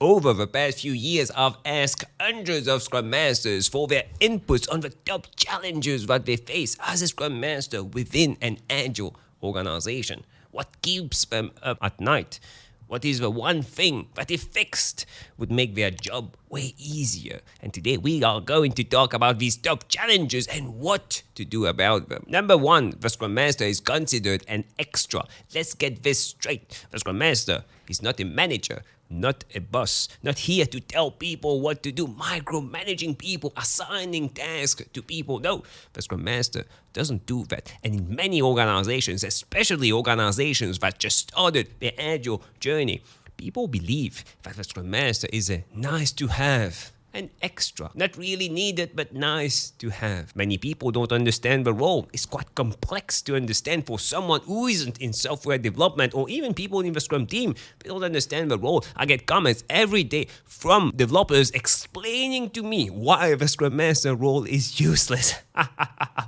Over the past few years, I've asked hundreds of Scrum Masters for their inputs on the top challenges that they face as a Scrum Master within an agile organization. What keeps them up at night? What is the one thing that if fixed would make their job way easier? And today we are going to talk about these top challenges and what to do about them. Number one, the Scrum Master is considered an extra. Let's get this straight. The Scrum Master is not a manager, not a boss, not here to tell people what to do, micromanaging people, assigning tasks to people. No, the Scrum Master doesn't do that. And in many organizations, especially organizations that just started their agile journey, people believe that the Scrum Master is a nice to have, an extra, not really needed, but nice to have. Many people don't understand the role. It's quite complex to understand for someone who isn't in software development, or even people in the Scrum team. They don't understand the role. I get comments every day from developers explaining to me why the Scrum Master role is useless.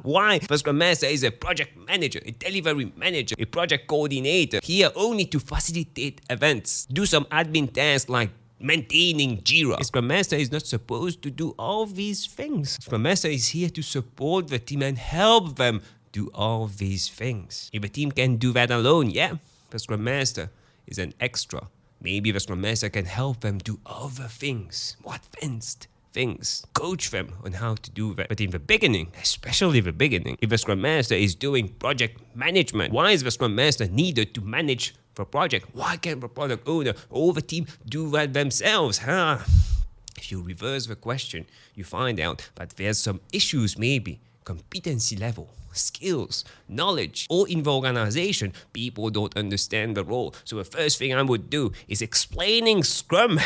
Why the Scrum Master is a project manager, a delivery manager, a project coordinator, here only to facilitate events, do some admin tasks like maintaining Jira. A Scrum Master is not supposed to do all these things. Scrum Master is here to support the team and help them do all these things. If a team can do that alone, yeah, the Scrum Master is an extra. Maybe the Scrum Master can help them do other things, more advanced things, coach them on how to do that. But in the beginning, especially the beginning, if the Scrum Master is doing project management, why is the Scrum Master needed to manage the project? Why can't the product owner or the team do that themselves? If you reverse the question, you find out that there's some issues, maybe competency level, skills, knowledge, or in the organization, people don't understand the role. So the first thing I would do is explaining Scrum,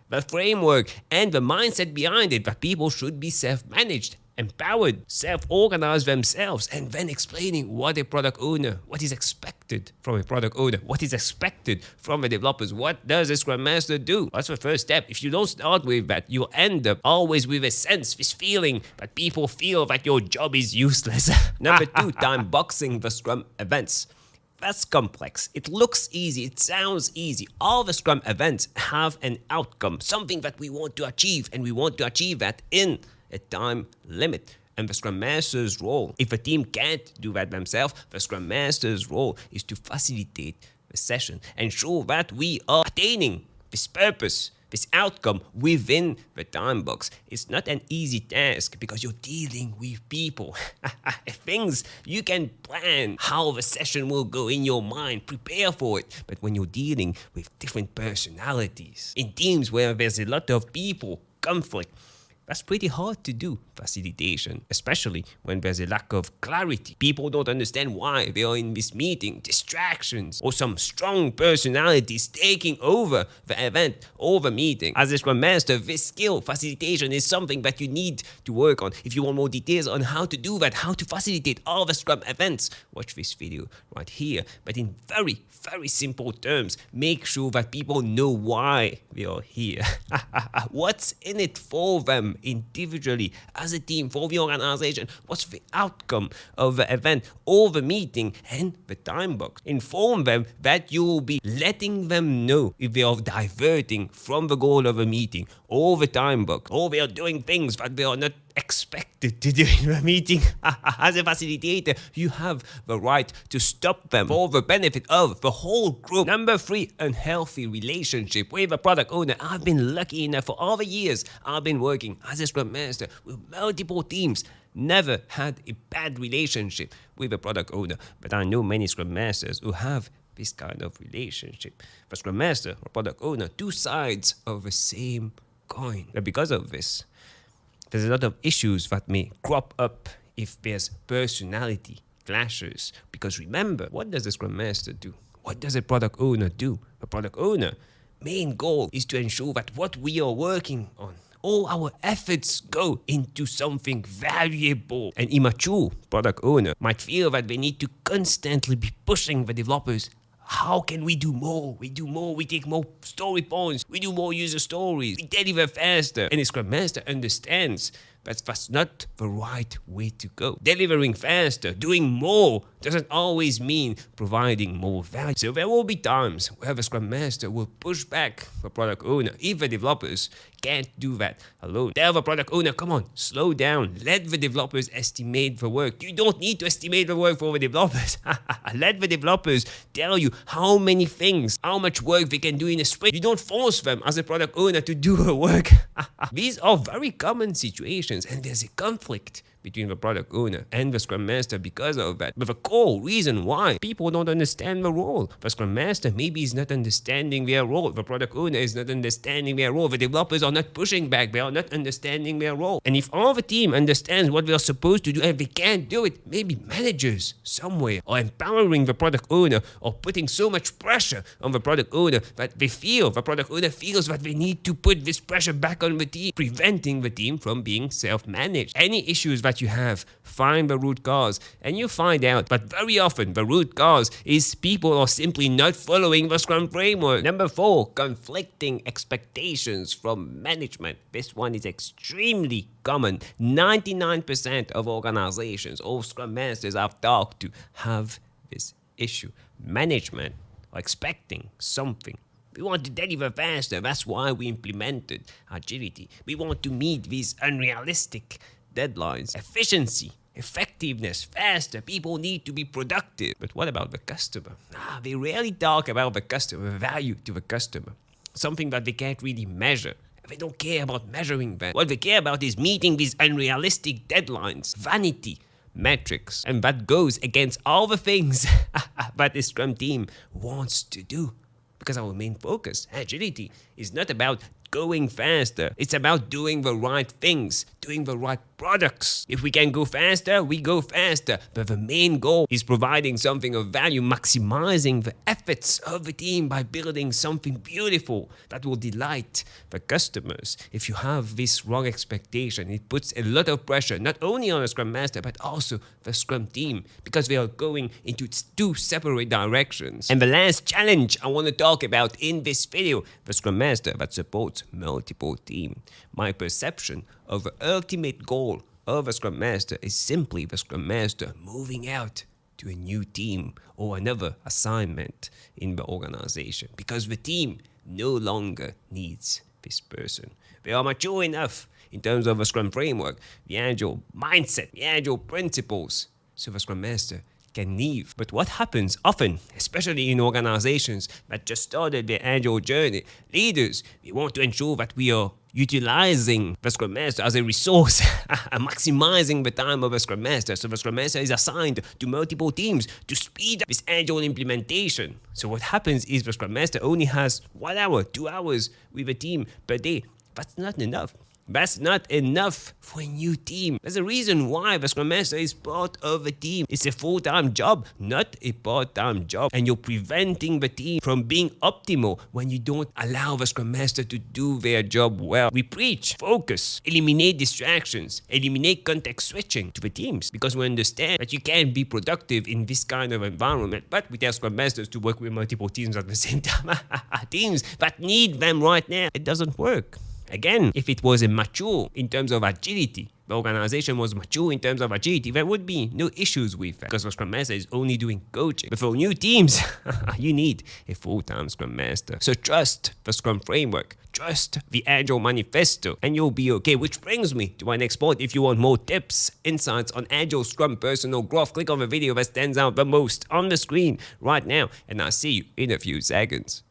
the framework, and the mindset behind it, that people should be self-managed, empowered, self-organize themselves, and then explaining what a product owner, what is expected from a product owner, what is expected from the developers, what does a Scrum Master do? That's the first step. If you don't start with that, you'll end up always with a sense, this feeling that people feel that your job is useless. Number two, time boxing the Scrum events. That's complex. It looks easy. It sounds easy. All the Scrum events have an outcome, something that we want to achieve, and we want to achieve that in a time limit. And the Scrum Master's role, if a team can't do that themselves, the Scrum Master's role is to facilitate the session, ensure that we are attaining this purpose, this outcome within the time box. It's not an easy task because you're dealing with people. Things you can plan how the session will go in your mind, prepare for it. But when you're dealing with different personalities, in teams where there's a lot of people, conflict, that's pretty hard to do, facilitation, especially when there's a lack of clarity. People don't understand why they are in this meeting, distractions, or some strong personalities taking over the event or the meeting. As a Scrum Master, this skill, facilitation, is something that you need to work on. If you want more details on how to do that, how to facilitate all the Scrum events, watch this video right here. But in very, very simple terms, make sure that people know why they are here. What's in it for them individually, as a team, for the organization? What's the outcome of the event or the meeting and the time box? Inform them that you will be letting them know if they are diverting from the goal of a meeting or the time box, or they are doing things that they are not expected to do in the meeting. As a facilitator, you have the right to stop them for the benefit of the whole group. Number three, unhealthy relationship with a product owner. I've been lucky enough for all the years I've been working as a Scrum Master with multiple teams, never had a bad relationship with a product owner. But I know many Scrum Masters who have this kind of relationship. The Scrum Master or product owner, two sides of the same coin. And because of this, there's a lot of issues that may crop up if there's personality clashes. Because remember, what does a Scrum Master do? What does a product owner do? A product owner, main goal is to ensure that what we are working on, all our efforts go into something valuable. An immature product owner might feel that they need to constantly be pushing the developers. How can we do more? We do more, we take more story points, we do more user stories, we deliver faster. And a Scrum Master understands but that's not the right way to go. Delivering faster, doing more doesn't always mean providing more value. So there will be times where the Scrum Master will push back the product owner if the developers can't do that alone. Tell the product owner, come on, slow down. Let the developers estimate the work. You don't need to estimate the work for the developers. Let the developers tell you how many things, how much work they can do in a sprint. You don't force them as a product owner to do the work. These are very common situations, and there's a conflict between the product owner and the Scrum Master because of that. But the core reason why people don't understand the role, the Scrum Master maybe is not understanding their role, the product owner is not understanding their role, the developers are not pushing back, they are not understanding their role. And if all the team understands what they are supposed to do and they can't do it, maybe managers somewhere are empowering the product owner or putting so much pressure on the product owner that the product owner feels that they need to put this pressure back on the team, preventing the team from being self-managed. Any issues that you have, find the root cause, and you find out that very often the root cause is people are simply not following the Scrum framework. Number 4, conflicting expectations from management. This one is extremely common. 99% of organizations or Scrum Masters I've talked to have this issue. Management are expecting something. We want to deliver faster. That's why we implemented agility. We want to meet these unrealistic deadlines. Efficiency, effectiveness, faster. People need to be productive. But what about the customer? They rarely talk about the customer, value to the customer. Something that they can't really measure. They don't care about measuring that. What they care about is meeting these unrealistic deadlines. Vanity, metrics. And that goes against all the things that the Scrum team wants to do. Because our main focus, agility, is not about going faster. It's about doing the right things, doing the right products. If we can go faster, we go faster. But the main goal is providing something of value, maximizing the efforts of the team by building something beautiful that will delight the customers. If you have this wrong expectation, it puts a lot of pressure, not only on the Scrum Master, but also the Scrum team, because they are going into 2 separate directions. And the last challenge I want to talk about in this video, the Scrum Master that supports multiple teams. My perception of the ultimate goal of a Scrum Master is simply the Scrum Master moving out to a new team or another assignment in the organization, because the team no longer needs this person. They are mature enough in terms of the Scrum framework, the Agile mindset, the Agile principles, so the Scrum Master can leave. But what happens often, especially in organizations that just started their Agile journey, leaders, we want to ensure that we are utilizing the Scrum Master as a resource, maximizing the time of a Scrum Master. So the Scrum Master is assigned to multiple teams to speed up this Agile implementation. So what happens is the Scrum Master only has 1 hour, 2 hours with a team per day. That's not enough. That's not enough for a new team. There's a reason why the Scrum Master is part of a team. It's a full-time job, not a part-time job. And you're preventing the team from being optimal when you don't allow the Scrum Master to do their job well. We preach focus, eliminate distractions, eliminate context switching to the teams, because we understand that you can't be productive in this kind of environment. But we tell Scrum Masters to work with multiple teams at the same time. Teams that need them right now. It doesn't work. Again, if it was mature in terms of agility, the organization was mature in terms of agility, there would be no issues with that, because the Scrum Master is only doing coaching. But for new teams, you need a full-time Scrum Master. So trust the Scrum framework, trust the Agile Manifesto, and you'll be okay. Which brings me to my next point. If you want more tips, insights on Agile Scrum personal growth, click on the video that stands out the most on the screen right now, and I'll see you in a few seconds.